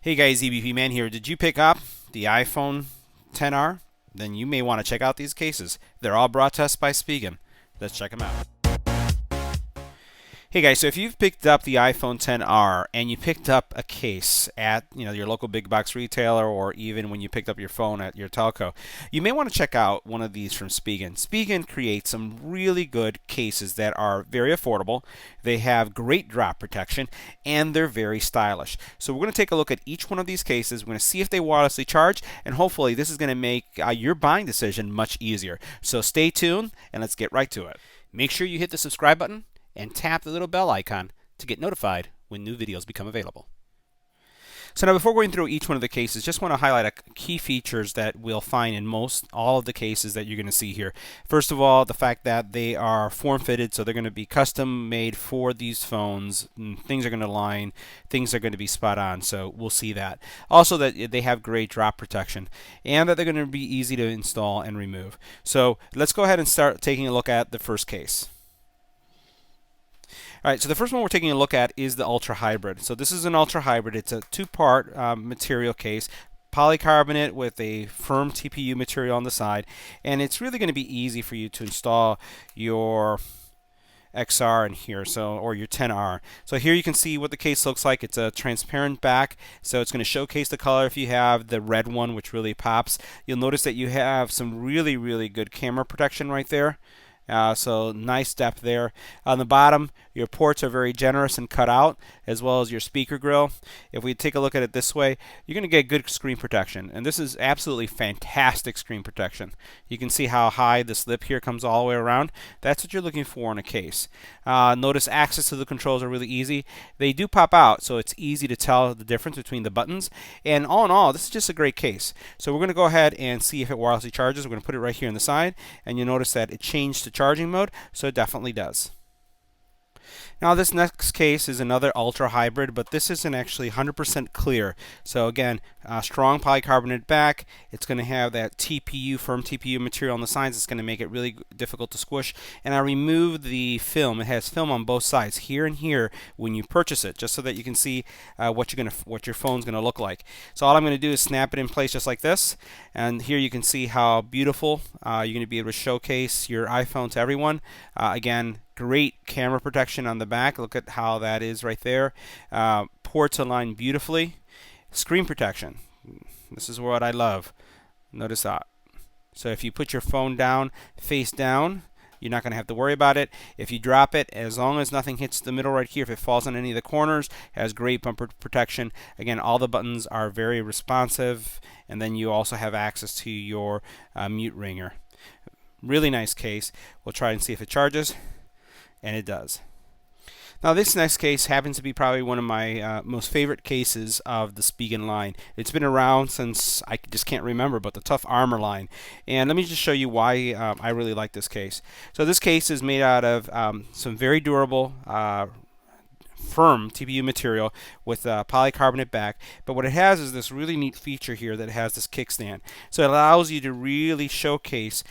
Hey guys, EBPMAN here. Did you pick up the iPhone XR? Then you may want to check out these cases. They're all brought to us by Spigen. Let's check them out. Hey guys, so if you've picked up the iPhone XR and you picked up a case at your local big box retailer, or even when you picked up your phone at your telco, you may want to check out one of these from Spigen. Spigen creates some really good cases that are very affordable. They have great drop protection and they're very stylish. So we're going to take a look at each one of these cases. We're going to see if they wirelessly charge, and hopefully this is going to make your buying decision much easier. So stay tuned and let's get right to it. Make sure you hit the subscribe button and tap the little bell icon to get notified when new videos become available. So now, before going through each one of the cases, just want to highlight a key features that we'll find in all of the cases that you're going to see here. First of all, the fact that they are form-fitted, so they're going to be custom made for these phones. Things are going to line, things are going to be spot on, so we'll see that. Also, that they have great drop protection and that they're going to be easy to install and remove. So let's go ahead and start taking a look at the first case. All right, so the first one we're taking a look at is the Ultra Hybrid. So this is an Ultra Hybrid. It's a two-part material case, polycarbonate with a firm TPU material on the side, and it's really going to be easy for you to install your XR in here, or your XR. So here you can see what the case looks like. It's a transparent back, so it's going to showcase the color. If you have the red one, which really pops, you'll notice that you have some really good camera protection right there. So nice depth there. On the bottom, your ports are very generous and cut out, as well as your speaker grill. If we take a look at it this way, you're going to get good screen protection, and this is absolutely fantastic screen protection. You can see how high this lip here comes all the way around. That's what you're looking for in a case. Notice access to the controls are really easy. They do pop out, so it's easy to tell the difference between the buttons. And all in all, this is just a great case. So we're going to go ahead and see if it wirelessly charges. We're going to put it right here on the side, and you'll notice that it changed to charging mode, so it definitely does. Now this next case is another Ultra Hybrid, but this isn't actually 100% clear. So again, strong polycarbonate back. It's going to have that TPU, firm TPU material on the sides. It's going to make it really difficult to squish. And I removed the film. It has film on both sides, here and here, when you purchase it, just so that you can see what your phone's going to look like. So all I'm going to do is snap it in place just like this. And here you can see how beautiful you're going to be able to showcase your iPhone to everyone. Again, great camera protection on the back. Look at how that is right there. Ports align beautifully. Screen protection. This is what I love. Notice that. So if you put your phone down, face down, you're not going to have to worry about it. If you drop it, as long as nothing hits the middle right here, if it falls on any of the corners, it has great bumper protection. Again, all the buttons are very responsive, and then you also have access to your mute ringer. Really nice case. We'll try and see if it charges. And it does. Now this next case happens to be probably one of my most favorite cases of the Spigen line. It's been around since I just can't remember, but the Tough Armor line. And let me just show you why I really like this case. So this case is made out of some very durable firm TPU material with a polycarbonate back, but what it has is this really neat feature here that has this kickstand. So it allows you to really showcase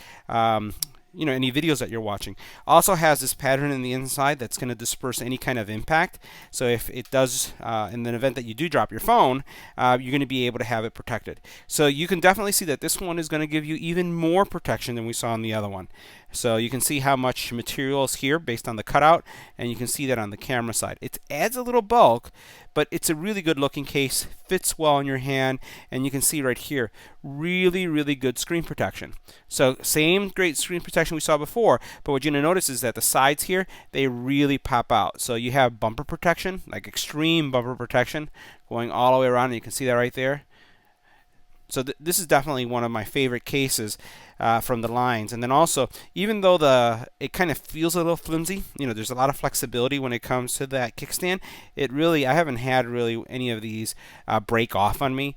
any videos that you're watching. Also has this pattern in the inside that's going to disperse any kind of impact. So if it does, in the event that you do drop your phone, you're going to be able to have it protected. So you can definitely see that this one is going to give you even more protection than we saw in the other one. So you can see how much material is here based on the cutout, and you can see that on the camera side. It adds a little bulk, but it's a really good looking case, fits well in your hand, and you can see right here, really good screen protection. So same great screen protection we saw before, but what you're going to notice is that the sides here, they really pop out. So you have bumper protection, like extreme bumper protection, going all the way around, and you can see that right there. So this is definitely one of my favorite cases from the lines. And then also, even though it kind of feels a little flimsy, there's a lot of flexibility when it comes to that kickstand. I haven't had really any of these break off on me.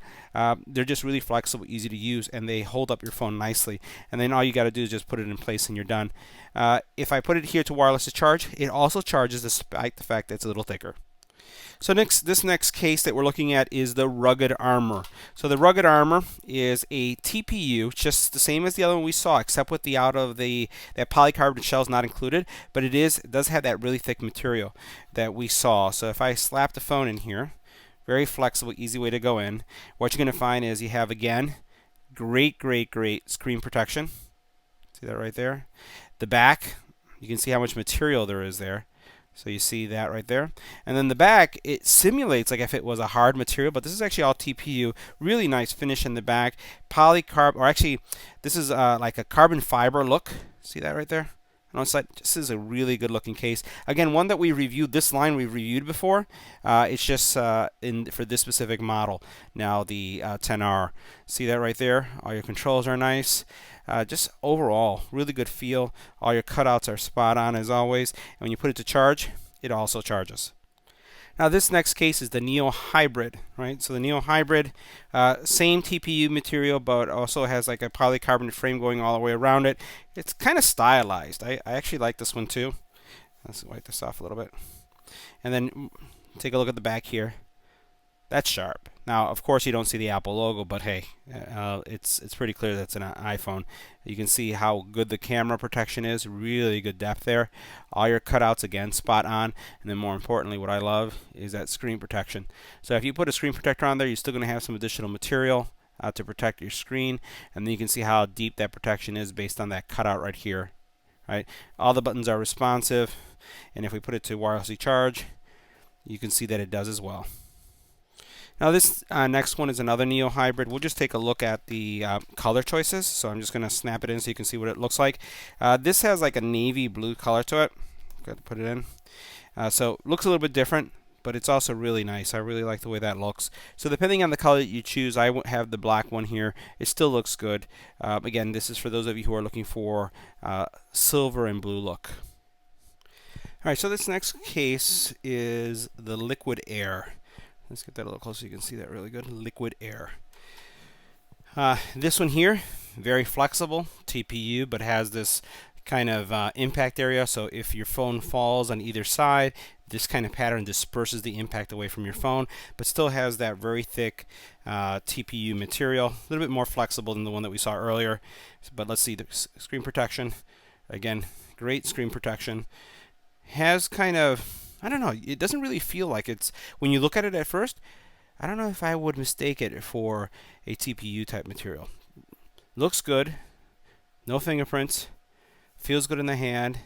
They're just really flexible, easy to use, and they hold up your phone nicely. And then all you got to do is just put it in place and you're done. If I put it here to wirelessly charge, it also charges despite the fact that it's a little thicker. So this next case that we're looking at is the Rugged Armor. So the Rugged Armor is a TPU, just the same as the other one we saw, except with that polycarbonate shell is not included, but it does have that really thick material that we saw. So if I slap the phone in here, Very flexible, easy way to go in. What you're going to find is you have, again, great screen protection. See that right there? The back, you can see how much material there is there. So you see that right there. And then the back, it simulates like if it was a hard material, but this is actually all TPU. Really nice finish in the back. Polycarb, or actually, this is like a carbon fiber look. See that right there? And on the side, this is a really good looking case. Again, one that we reviewed, this line we've reviewed before. It's just for this specific model. Now the 10R. See that right there? All your controls are nice. Just overall, really good feel. All your cutouts are spot on as always. And when you put it to charge, it also charges. Now this next case is the Neo Hybrid, right? So the Neo Hybrid, same TPU material, but also has like a polycarbonate frame going all the way around it. It's kind of stylized. I actually like this one too. Let's wipe this off a little bit. And then take a look at the back here. That's sharp. Now, of course, you don't see the Apple logo, but hey, it's pretty clear that's an iPhone. You can see how good the camera protection is. Really good depth there. All your cutouts, again, spot on. And then more importantly, what I love is that screen protection. So if you put a screen protector on there, you're still going to have some additional material to protect your screen. And then you can see how deep that protection is based on that cutout right here. Right? All the buttons are responsive. And if we put it to wirelessly charge, you can see that it does as well. Now this next one is another Neo Hybrid. We'll just take a look at the color choices. So I'm just going to snap it in so you can see what it looks like. This has like a navy blue color to it. Got to put it in. So it looks a little bit different, but it's also really nice. I really like the way that looks. So depending on the color that you choose, I have the black one here. It still looks good. Again, this is for those of you who are looking for silver and blue look. All right, so this next case is the Liquid Air. Let's get that a little closer so you can see that really good. Liquid Air. This one here, very flexible, TPU, but has this kind of impact area. So if your phone falls on either side, this kind of pattern disperses the impact away from your phone, but still has that very thick TPU material. A little bit more flexible than the one that we saw earlier. But let's see the screen protection. Again, great screen protection. Has kind of, I don't know, it doesn't really feel like it's, when you look at it at first, I don't know if I would mistake it for a TPU type material. Looks good, no fingerprints, feels good in the hand,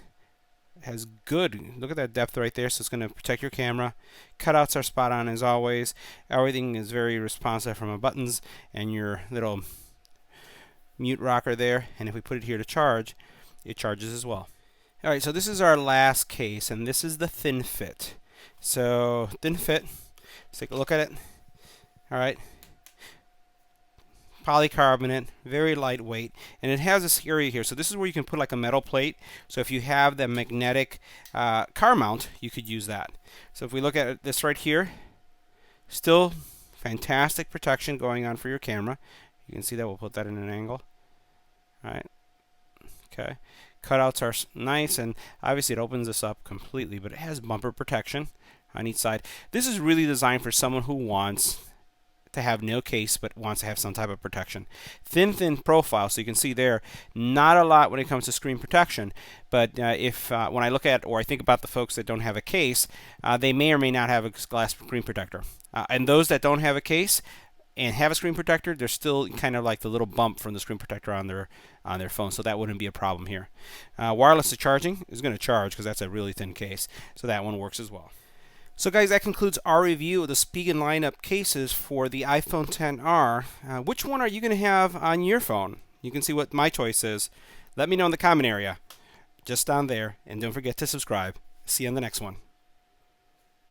has good, look at that depth right there, so it's going to protect your camera. Cutouts are spot on as always. Everything is very responsive from the buttons and your little mute rocker there. And if we put it here to charge, it charges as well. All right, so this is our last case, and this is the Thin Fit. So Thin Fit, let's take a look at it. All right, polycarbonate, very lightweight, and it has this area here. So this is where you can put like a metal plate. So if you have the magnetic car mount, you could use that. So if we look at this right here, still fantastic protection going on for your camera. You can see that. We'll put that in an angle. All right. Okay. Cutouts are nice, and obviously it opens this up completely, but it has bumper protection on each side. This is really designed for someone who wants to have no case but wants to have some type of protection. Thin profile, so you can see there, not a lot when it comes to screen protection, but when I look at or I think about the folks that don't have a case, they may or may not have a glass screen protector. And those that don't have a case and have a screen protector, there's still kind of like the little bump from the screen protector on their phone, so that wouldn't be a problem here. Wireless charging is going to charge because that's a really thin case, so that one works as well. So guys, that concludes our review of the Spigen lineup cases for the iPhone XR. Which one are you going to have on your phone? You can see what my choice is. Let me know in the comment area, just down there, and don't forget to subscribe. See you on the next one.